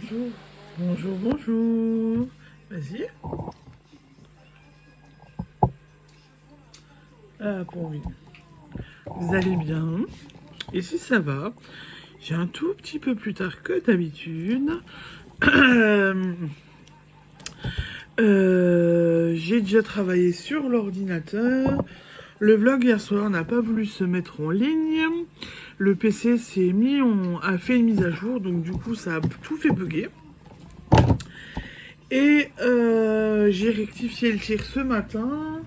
Bonjour, bonjour, bonjour. Vas-y. Ah, pour oui. Vous allez bien? Et si ça va, j'ai un tout petit peu plus tard que d'habitude. J'ai déjà travaillé sur l'ordinateur. Le vlog hier soir n'a pas voulu se mettre en ligne. Le PC s'est mis, a fait une mise à jour, donc du coup ça a tout fait bugger. Et j'ai rectifié le tir ce matin.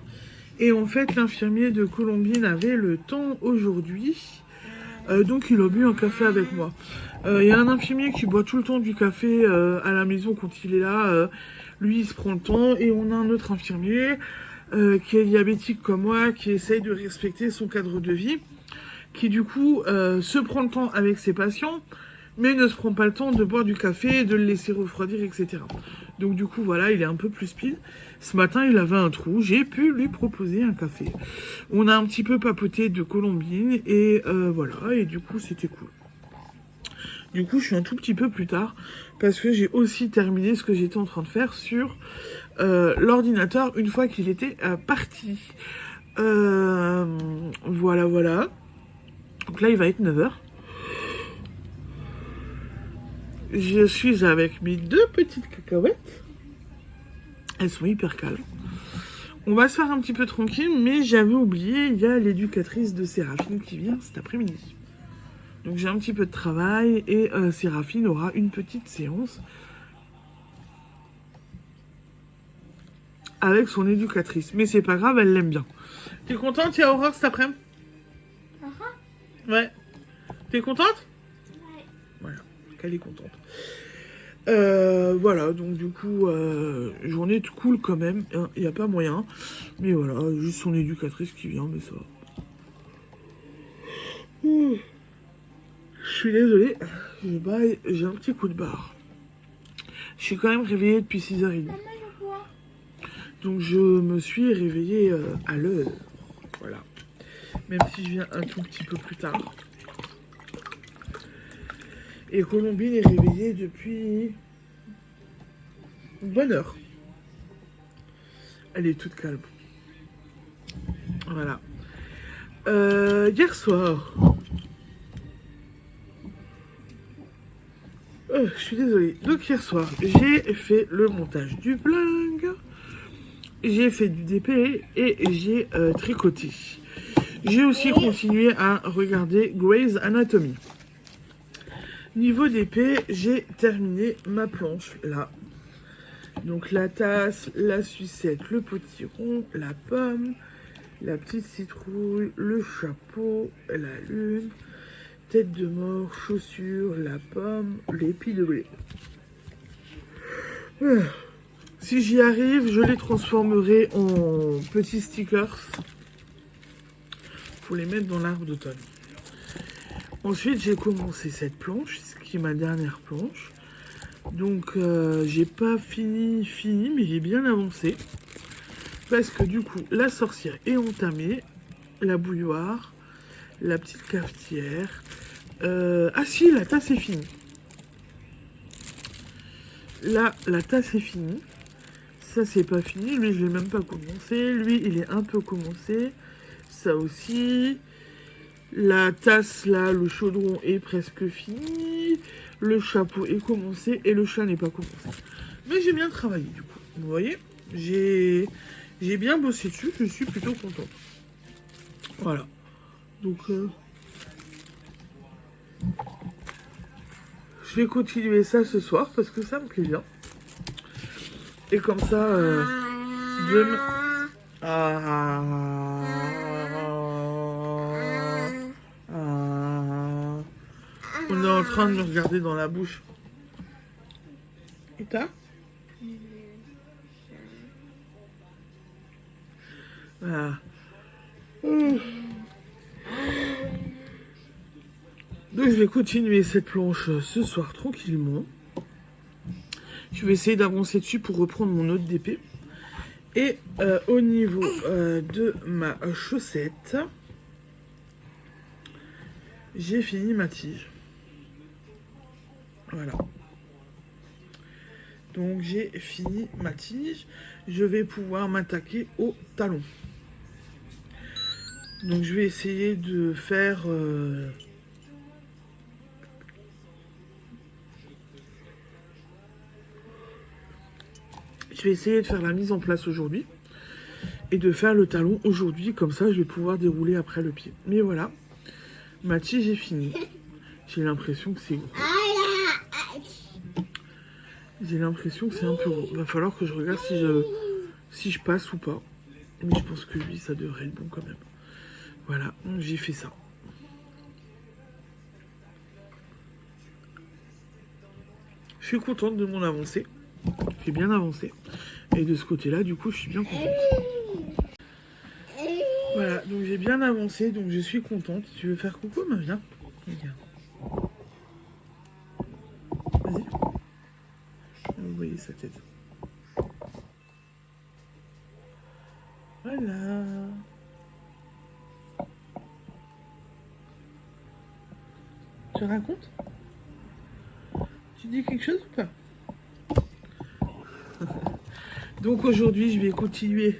Et en fait, l'infirmier de Colombine avait le temps aujourd'hui. Donc il a bu un café avec moi. Il y a un infirmier qui boit tout le temps du café à la maison quand il est là. Lui, il se prend le temps. Et on a un autre infirmier qui est diabétique comme moi, qui essaye de respecter son cadre de vie, qui du coup se prend le temps avec ses patients, mais ne se prend pas le temps de boire du café, de le laisser refroidir, etc. Donc du coup, voilà, il est un peu plus speed. Ce matin, il avait un trou, j'ai pu lui proposer un café. On a un petit peu papoté de Colombine, et voilà, et du coup, c'était cool. Du coup, je suis un tout petit peu plus tard, parce que j'ai aussi terminé ce que j'étais en train de faire sur l'ordinateur, une fois qu'il était parti. Voilà, voilà. Donc là, il va être 9h. Je suis avec mes deux petites cacahuètes. Elles sont hyper calmes. On va se faire un petit peu tranquille, mais j'avais oublié, il y a l'éducatrice de Séraphine qui vient cet après-midi. Donc j'ai un petit peu de travail et Séraphine aura une petite séance avec son éducatrice. Mais c'est pas grave, elle l'aime bien. T'es contente, il y a Aurore cet après-midi? Ouais. T'es contente? Ouais. Voilà, qu'elle est contente. Voilà, donc du coup, journée cool quand même, il n'y a pas moyen. Mais voilà, juste son éducatrice qui vient, mais ça va. Je suis désolée, j'ai un petit coup de barre. Je suis quand même réveillée depuis 6h30. Maman, je bois. Donc je me suis réveillée à l'heure. Voilà. Même si je viens un tout petit peu plus tard. Et Colombine est réveillée depuis une bonne heure. Elle est toute calme. Voilà. Hier soir. Je suis désolée. Donc hier soir, j'ai fait le montage du vlog. J'ai fait du DP et j'ai tricoté. J'ai aussi continué à regarder Grey's Anatomy. Niveau d'épée, j'ai terminé ma planche là. Donc la tasse, la sucette, le potiron, la pomme, la petite citrouille, le chapeau, la lune, tête de mort, chaussures, la pomme, l'épi de blé. Si j'y arrive, je les transformerai en petits stickers pour les mettre dans l'arbre d'automne. Ensuite, j'ai commencé cette planche, ce qui est ma dernière planche. Donc, j'ai pas fini, mais il est bien avancé. Parce que du coup, la sorcière est entamée, la bouilloire, la petite cafetière. Ah si, la tasse est finie. Là, la tasse est finie. Ça, c'est pas fini. Lui, je l'ai même pas commencé. Lui, il est un peu commencé. Ça aussi. La tasse, là, le chaudron est presque fini. Le chapeau est commencé et le chat n'est pas commencé. Mais j'ai bien travaillé, du coup. Vous voyez, j'ai bien bossé dessus. Je suis plutôt contente. Voilà. Donc, je vais continuer ça ce soir parce que ça me plaît bien. Et comme ça, demain... On est en train de me regarder dans la bouche. Et t'as? Voilà. Donc je vais continuer cette planche ce soir tranquillement. Je vais essayer d'avancer dessus pour reprendre mon autre d'épée. Et au niveau de ma chaussette, j'ai fini ma tige. Voilà. Donc j'ai fini ma tige. Je vais pouvoir m'attaquer au talon. Donc je vais essayer de faire... Je vais essayer de faire la mise en place aujourd'hui. Et de faire le talon aujourd'hui. Comme ça, je vais pouvoir dérouler après le pied. Mais voilà. Ma tige est finie. J'ai l'impression que c'est gros. J'ai l'impression que c'est un peu gros. Va falloir que je regarde si je passe ou pas. Mais je pense que lui, ça devrait être bon quand même. Voilà, j'ai fait ça. Je suis contente de mon avancée. J'ai bien avancé. Et de ce côté-là, du coup, je suis bien contente. Voilà, donc j'ai bien avancé, donc je suis contente. Tu veux faire coucou, ma viens. Regarde. Vas-y. Vous voyez sa tête. Voilà. Tu racontes? Tu dis quelque chose ou pas? Donc aujourd'hui, je vais continuer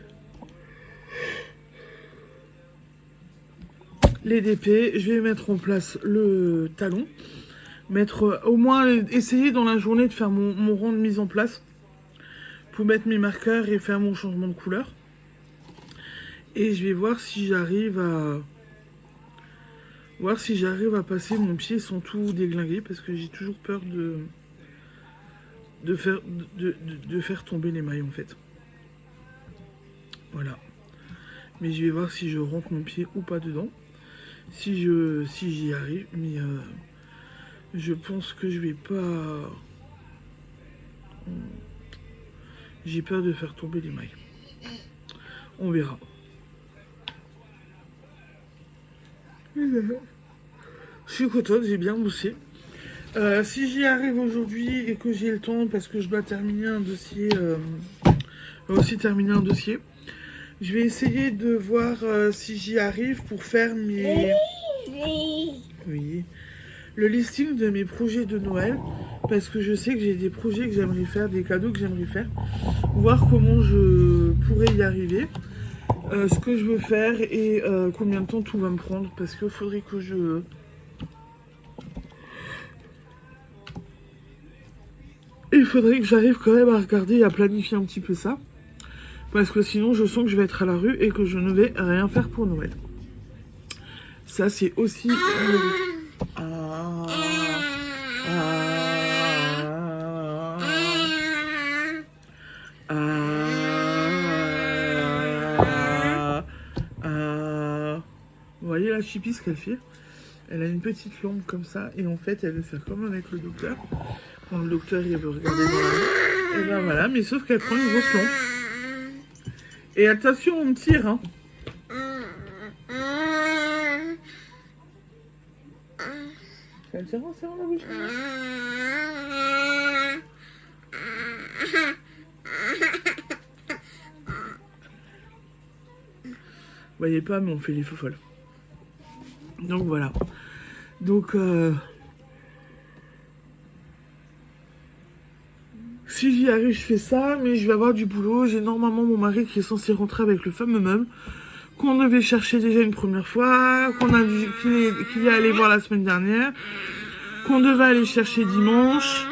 les DP. Je vais mettre en place le talon. Mettre au moins, essayer dans la journée de faire mon rang de mise en place. Pour mettre mes marqueurs et faire mon changement de couleur. Et je vais voir si j'arrive à... passer mon pied sans tout déglinguer. Parce que j'ai toujours peur de faire tomber les mailles en fait. Voilà. Mais je vais voir si je rentre mon pied ou pas dedans. Si j'y arrive. Mais je pense que je vais pas... J'ai peur de faire tomber les mailles. On verra. Je suis contente, j'ai bien bossé. Si j'y arrive aujourd'hui et que j'ai le temps, parce que je dois terminer un dossier, je vais essayer de voir si j'y arrive pour faire mes... Oui. Le listing de mes projets de Noël, parce que je sais que j'ai des projets que j'aimerais faire, des cadeaux que j'aimerais faire, voir comment je pourrais y arriver, ce que je veux faire et combien de temps tout va me prendre, parce qu'il faudrait que je... Il faudrait que j'arrive quand même à regarder et à planifier un petit peu ça. Parce que sinon, je sens que je vais être à la rue et que je ne vais rien faire pour Noël. Ça, c'est aussi... Vous voyez la chipie, ce qu'elle fait? Elle a une petite lampe comme ça. Et en fait, elle veut faire comme avec le docteur. Quand le docteur, il veut regarder dans la lampe. Et ben voilà, mais sauf qu'elle prend une grosse lampe. Et attention, on me tire, hein. C'est attirant, ça, la bouche. Vous voyez pas, mais on fait les faux folles. Donc voilà. Donc, si j'y arrive, je fais ça, mais je vais avoir du boulot. J'ai normalement mon mari qui est censé rentrer avec le fameux meuble qu'on devait chercher déjà une première fois, qu'il est allé voir la semaine dernière, qu'on devait aller chercher dimanche,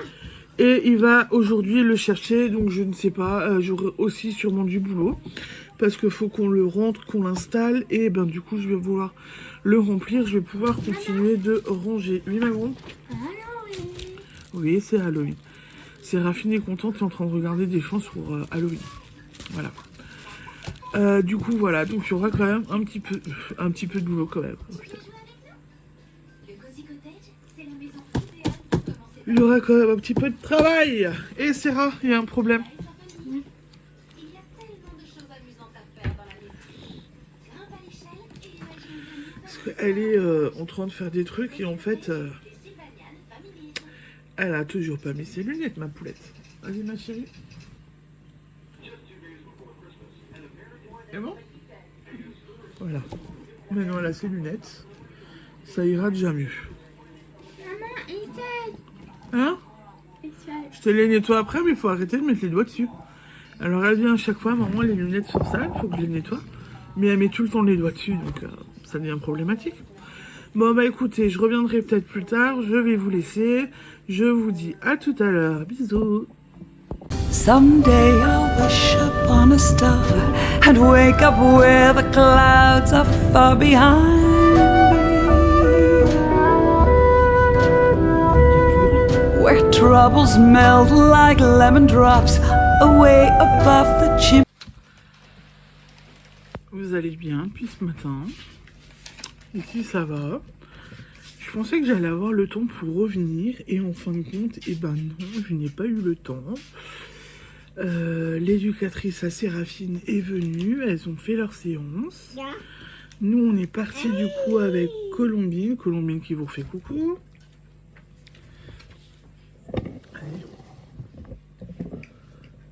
et il va aujourd'hui le chercher, donc je ne sais pas, j'aurai aussi sûrement du boulot, parce qu'il faut qu'on le rentre, qu'on l'installe, et ben du coup je vais vouloir le remplir, je vais pouvoir continuer de ranger. Oui, ma grande ? Oui, c'est Halloween. Séraphine est contente, elle est en train de regarder des chants sur Halloween. Voilà. Du coup, voilà. Donc, il y aura quand même un petit peu de boulot quand même. Oh, putain. Il y aura quand même un petit peu de travail. Et Sarah, il y a un problème. Parce qu'elle est en train de faire des trucs et en fait... elle a toujours pas mis ses lunettes, ma poulette. Vas-y, ma chérie. C'est bon ? Voilà. Maintenant, elle a ses lunettes. Ça ira déjà mieux. Maman, essaye. Hein ? Je te les nettoie après, mais il faut arrêter de mettre les doigts dessus. Alors elle vient à chaque fois, maman, les lunettes sont sales, il faut que je les nettoie. Mais elle met tout le temps les doigts dessus, donc ça devient problématique. Bon bah écoutez, je reviendrai peut-être plus tard, je vais vous laisser. Je vous dis à tout à l'heure, bisous. Someday I'll wish upon a star and wake up where the clouds are far behind me, where troubles melt like lemon drops away above the chimney. Vous allez bien depuis ce matin? Ici ça va. Je pensais que j'allais avoir le temps pour revenir et en fin de compte, eh ben non, je n'ai pas eu le temps. L'éducatrice à Séraphine est venue, elles ont fait leur séance. Nous on est partis du coup avec Colombine qui vous refait coucou. Allez.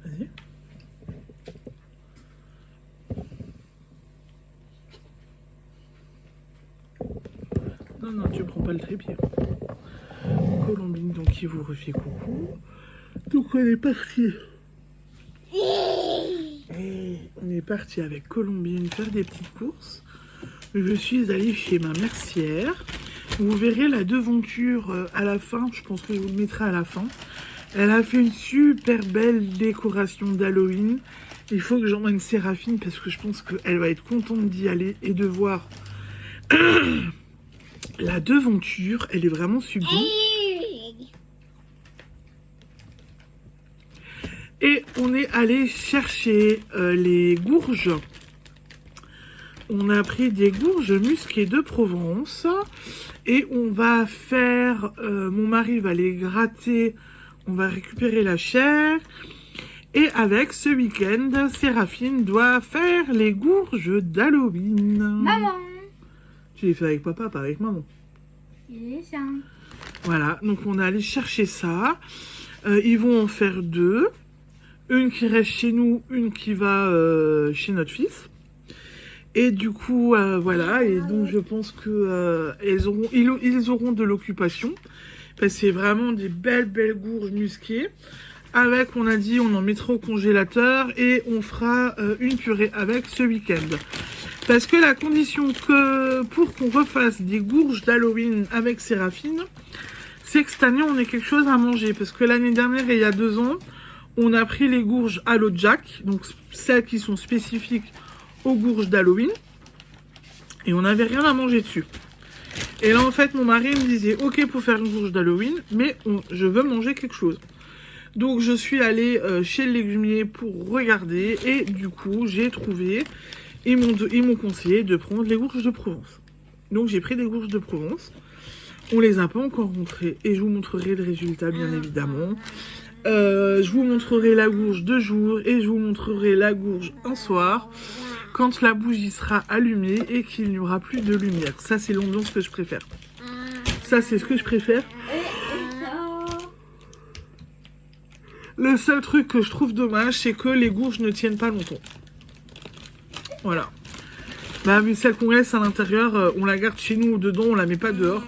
Allez. Non, tu prends pas le trépied. Colombine donc qui vous refait coucou. Donc on est parti. On est parti avec Colombine faire des petites courses. Je suis allée chez ma mercière. Vous verrez la devanture à la fin. Je pense que je vous le mettrai à la fin. Elle a fait une super belle décoration d'Halloween. Il faut que j'emmène Séraphine parce que je pense qu'elle va être contente d'y aller et de voir la devanture. Elle est vraiment sublime. Et on est allé chercher les gourges. On a pris des gourges musquées de Provence. Et on va faire... mon mari va les gratter. On va récupérer la chair. Et avec ce week-end, Séraphine doit faire les gourges d'Halloween. Maman. Tu les fais avec papa, pas avec maman. C'est ça. Voilà, donc on est allé chercher ça. Ils vont en faire 2. Une qui reste chez nous, une qui va chez notre fils. Et du coup, voilà. Et donc, je pense que ils auront de l'occupation. Parce que c'est vraiment des belles gourges musquées. Avec, on a dit, on en mettra au congélateur. Et on fera une purée avec ce week-end. Parce que la condition que pour qu'on refasse des gourges d'Halloween avec Séraphine, c'est que cette année, on ait quelque chose à manger. Parce que l'année dernière et il y a 2 ans, on a pris les gourges Halo Jack, donc celles qui sont spécifiques aux gourges d'Halloween. Et on n'avait rien à manger dessus. Et là, en fait, mon mari me disait, ok pour faire une gourge d'Halloween, mais je veux manger quelque chose. Donc, je suis allée chez le légumier pour regarder. Et du coup, j'ai trouvé, ils m'ont conseillé de prendre les gourges de Provence. Donc, j'ai pris des gourges de Provence. On les a pas encore montrées. Et je vous montrerai le résultat, bien évidemment. Je vous montrerai la gourge de jour et je vous montrerai la gourge un soir quand la bougie sera allumée et qu'il n'y aura plus de lumière. Ça, c'est l'ambiance que je préfère. Ça, c'est ce que je préfère. Le seul truc que je trouve dommage, c'est que les gourges ne tiennent pas longtemps. Voilà. Bah, mais celle qu'on laisse à l'intérieur, on la garde chez nous ou dedans, on la met pas dehors.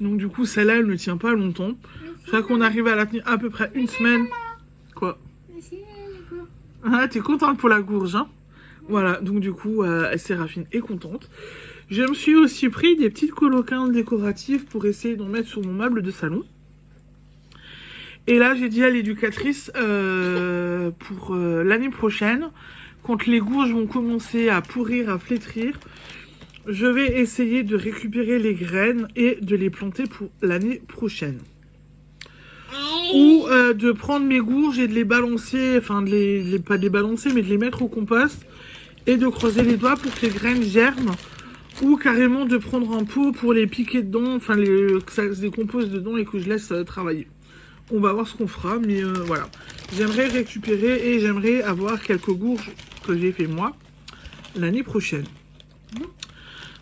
Donc du coup, celle-là, elle ne tient pas longtemps. Je crois qu'on arrive à la tenir à peu près une semaine. Quoi? Ah, t'es contente pour la gourge, hein? Voilà, donc du coup, Séraphine est contente. Je me suis aussi pris des petites coloquins décoratifs pour essayer d'en mettre sur mon meuble de salon. Et là, j'ai dit à l'éducatrice, pour l'année prochaine, quand les gourges vont commencer à pourrir, à flétrir, je vais essayer de récupérer les graines et de les planter pour l'année prochaine. Ou de prendre mes gourges et de les balancer, enfin pas de les balancer, mais de les mettre au compost et de creuser les doigts pour que les graines germent. Ou carrément de prendre un pot pour les piquer dedans, enfin que ça se décompose dedans et que je laisse travailler. On va voir ce qu'on fera, mais voilà. J'aimerais récupérer et j'aimerais avoir quelques gourges que j'ai fait moi l'année prochaine.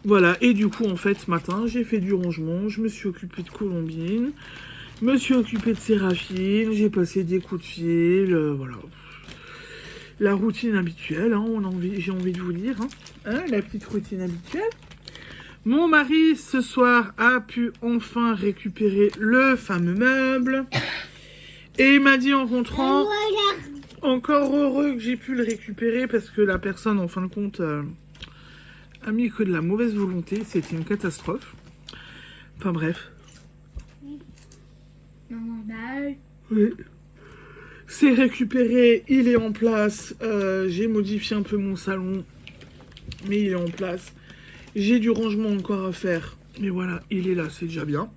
Voilà, et du coup, en fait, ce matin, j'ai fait du rangement, je me suis occupée de Colombine, je me suis occupée de Séraphine, j'ai passé des coups de fil, voilà. La routine habituelle, hein, j'ai envie de vous dire, hein, la petite routine habituelle. Mon mari, ce soir, a pu enfin récupérer le fameux meuble. Et il m'a dit en rentrant, encore heureux que j'ai pu le récupérer parce que la personne, en fin de compte, a mis que de la mauvaise volonté. C'était une catastrophe. Enfin bref. Oui. C'est récupéré, il est en place. J'ai modifié un peu mon salon, mais il est en place. J'ai du rangement encore à faire, mais voilà, il est là, c'est déjà bien.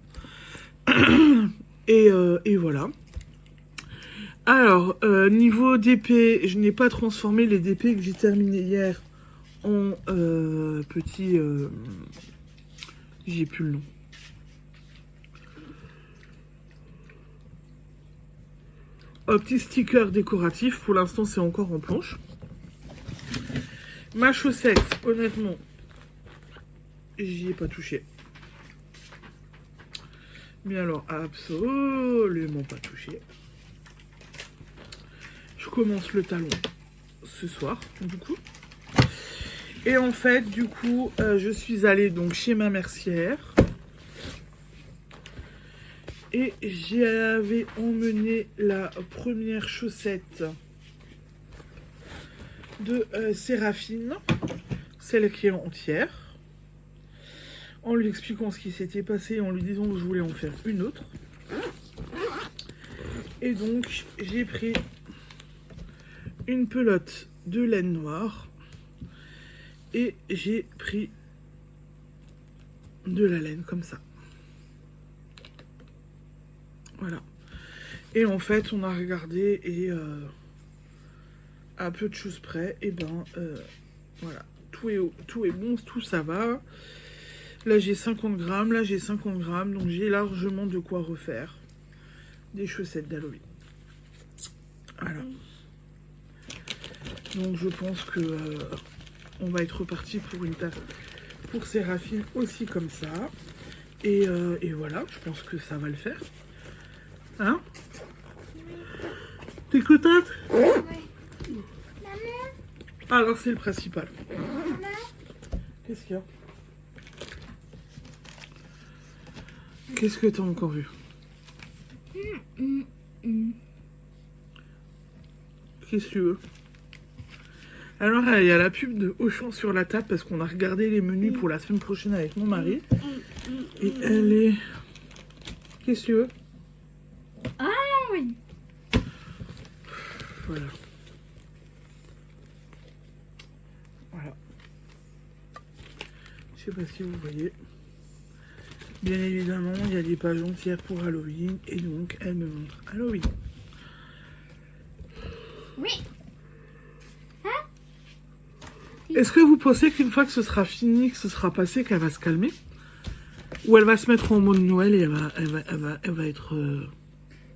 Et voilà. Alors, niveau DP, je n'ai pas transformé les DP que j'ai terminé hier en petit... j'ai plus le nom. Un petit sticker décoratif. Pour l'instant, c'est encore en planche. Ma chaussette, honnêtement, j'y ai pas touché. Mais alors, absolument pas touché. Je commence le talon ce soir, du coup. Et en fait, du coup, je suis allée donc chez ma mercière. Et j'avais emmené la première chaussette de Séraphine, celle qui est entière, en lui expliquant ce qui s'était passé, en lui disant que je voulais en faire une autre. Et donc, j'ai pris une pelote de laine noire et j'ai pris de la laine comme ça. Voilà. Et en fait, on a regardé et à peu de choses près, et ben voilà, tout est bon, tout ça va. Là, j'ai 50 grammes, là, j'ai 50 grammes, donc j'ai largement de quoi refaire des chaussettes d'Halloween. Voilà. Donc, je pense que on va être reparti pour Séraphine aussi comme ça. Et voilà, je pense que ça va le faire. Hein? T'es contente? Oui. Maman? Alors c'est le principal. Maman? Qu'est-ce qu'il y a? Qu'est-ce que t'as encore vu? Qu'est-ce que tu veux? Alors il y a la pub de Auchan sur la table parce qu'on a regardé les menus pour la semaine prochaine avec mon mari. Et elle est... Qu'est-ce que tu veux? Ah oui. Voilà. Voilà. Je sais pas si vous voyez. Bien évidemment, il y a des pages entières pour Halloween. Et donc, elle me montre Halloween. Oui. Est-ce que vous pensez qu'une fois que ce sera fini, que ce sera passé, qu'elle va se calmer? Ou elle va se mettre en mode Noël et elle va être...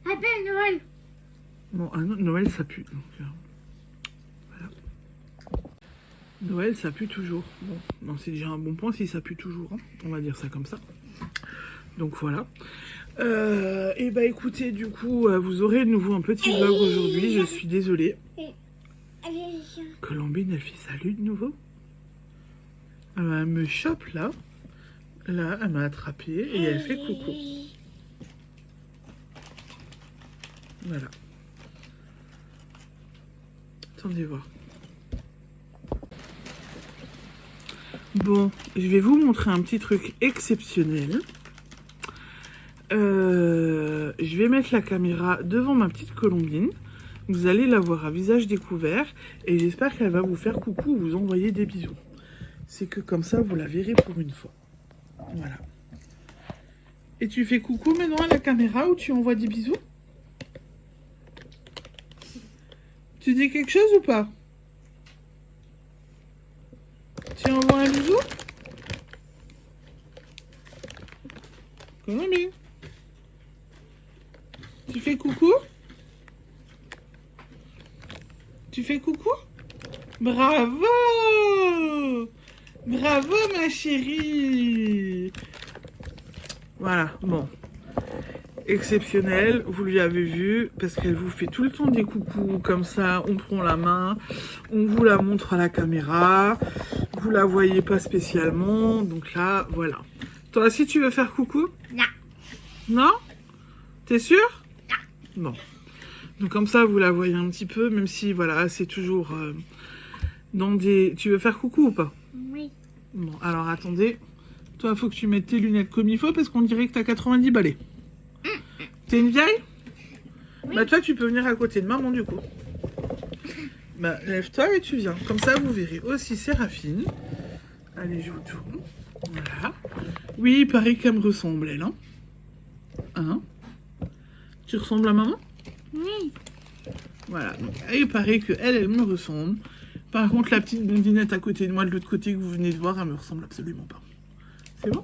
Appelle Noël. Non, Noël, ça pue. Donc, voilà. Noël, ça pue toujours. Bon, non, c'est déjà un bon point si ça pue toujours. Hein. On va dire ça comme ça. Donc voilà. Et bah écoutez, du coup, vous aurez de nouveau un petit vlog aujourd'hui. Je suis désolée. Colombine, elle fait salut de nouveau. Elle me chope là. Là, elle m'a attrapé et elle fait coucou. Voilà. Attendez voir. Bon, je vais vous montrer un petit truc exceptionnel. Je vais mettre la caméra devant ma petite Colombine. Vous allez la voir à visage découvert. Et j'espère qu'elle va vous faire coucou ou vous envoyer des bisous. C'est que comme ça, vous la verrez pour une fois. Voilà. Et tu fais coucou maintenant à la caméra ou tu envoies des bisous? Tu dis quelque chose ou pas? Tu envoies un bisou? Colombine. Tu fais coucou? Tu fais coucou? Bravo! Bravo ma chérie! Voilà, bon. Exceptionnel, vous lui avez vu, parce qu'elle vous fait tout le temps des coucous, comme ça, on prend la main, on vous la montre à la caméra, vous la voyez pas spécialement, donc là, voilà. Toi aussi, tu veux faire coucou? Non. Non? T'es sûr? Non. Bon. Donc comme ça, vous la voyez un petit peu, même si, voilà, c'est toujours dans des... Tu veux faire coucou ou pas? Oui. Bon, alors attendez. Toi, faut que tu mettes tes lunettes comme il faut, parce qu'on dirait que t'as 90 balais. T'es une vieille? Oui. Bah toi, tu peux venir à côté de maman, du coup. Bah, lève-toi et tu viens. Comme ça, vous verrez aussi Séraphine. Allez, je vous tourne. Voilà. Oui, il paraît qu'elle me ressemble, elle, hein? Hein? Tu ressembles à maman? Oui. Voilà. Donc, il paraît que elle me ressemble. Par contre, la petite blondinette à côté de moi, de l'autre côté que vous venez de voir, elle me ressemble absolument pas. C'est bon?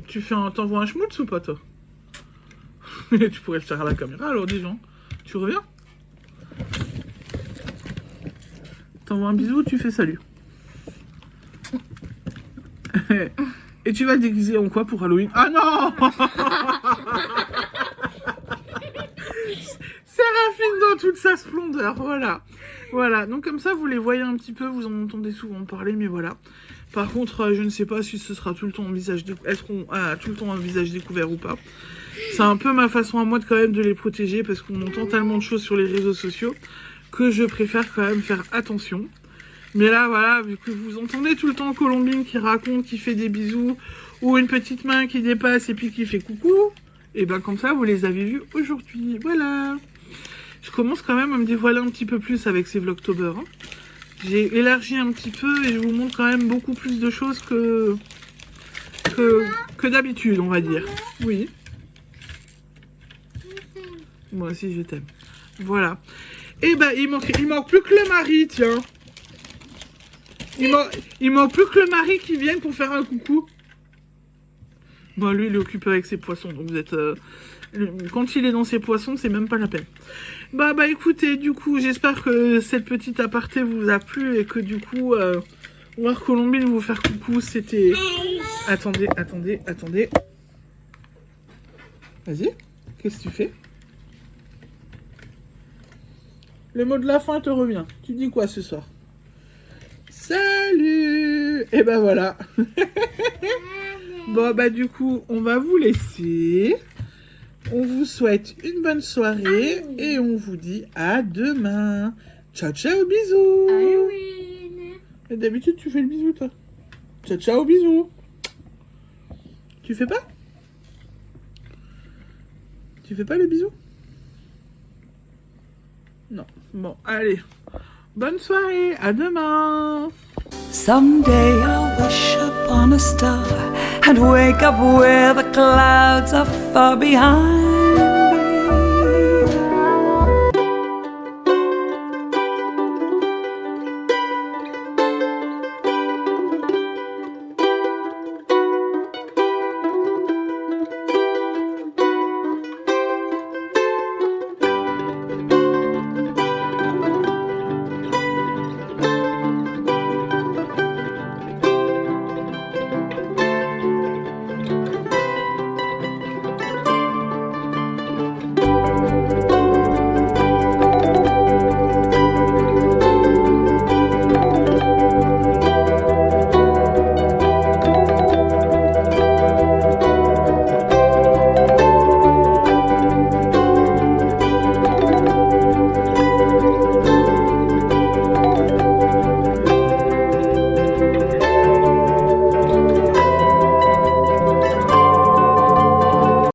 Tu fais un... T'envoies un schmutz ou pas, toi? Tu pourrais le faire à la caméra, alors, dis donc. Tu reviens? T'envoies un bisou, tu fais salut. Et tu vas te déguiser en quoi pour Halloween? Ah non! Séraphine dans toute sa splendeur, voilà. Voilà, donc comme ça, vous les voyez un petit peu, vous en entendez souvent parler, mais voilà. Par contre, je ne sais pas si ce sera tout le temps en visage tout le temps en visage découvert ou pas. C'est un peu ma façon à moi de quand même de les protéger, parce qu'on entend tellement de choses sur les réseaux sociaux que je préfère quand même faire attention. Mais là, voilà, vu que vous entendez tout le temps Colombine qui raconte, qui fait des bisous, ou une petite main qui dépasse et puis qui fait coucou, et ben comme ça, vous les avez vus aujourd'hui. Voilà. Je commence quand même à me dévoiler un petit peu plus avec ces Vlogtober. Hein. J'ai élargi un petit peu et je vous montre quand même beaucoup plus de choses que d'habitude, on va dire. Oui. Moi aussi, je t'aime. Voilà. Et ben, il manque plus que le mari, tiens. Il manque plus que le mari qui vienne pour faire un coucou. Bon, lui, il est occupé avec ses poissons, donc vous êtes... quand il est dans ses poissons, c'est même pas la peine. Bah écoutez, du coup, j'espère que cette petite aparté vous a plu et que du coup, voir Colombine vous faire coucou, c'était... Attendez. Vas-y, qu'est-ce que tu fais? Le mot de la fin te revient. Tu dis quoi ce soir? Salut! Et ben voilà. Bon, bah du coup, on va vous laisser. On vous souhaite une bonne soirée et on vous dit à demain. Ciao, ciao, bisous. Halloween. Et d'habitude, tu fais le bisou, toi. Ciao, ciao, bisous. Tu fais pas? Tu fais pas le bisou? Non. Bon, allez. Bonne soirée, à demain. Someday I'll wish upon a star and wake up where the clouds are far behind.